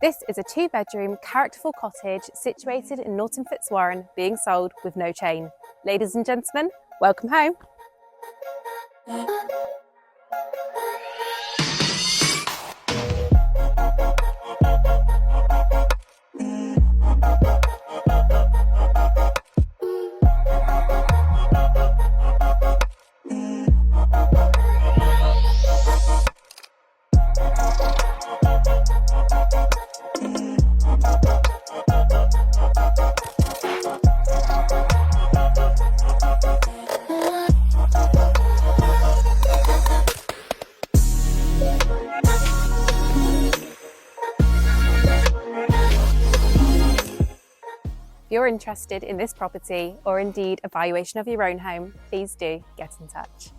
This is a 2-bedroom, characterful cottage situated in Norton Fitzwarren, being sold with no chain. Ladies and gentlemen, welcome home. If you're interested in this property or indeed a valuation of your own home, please do get in touch.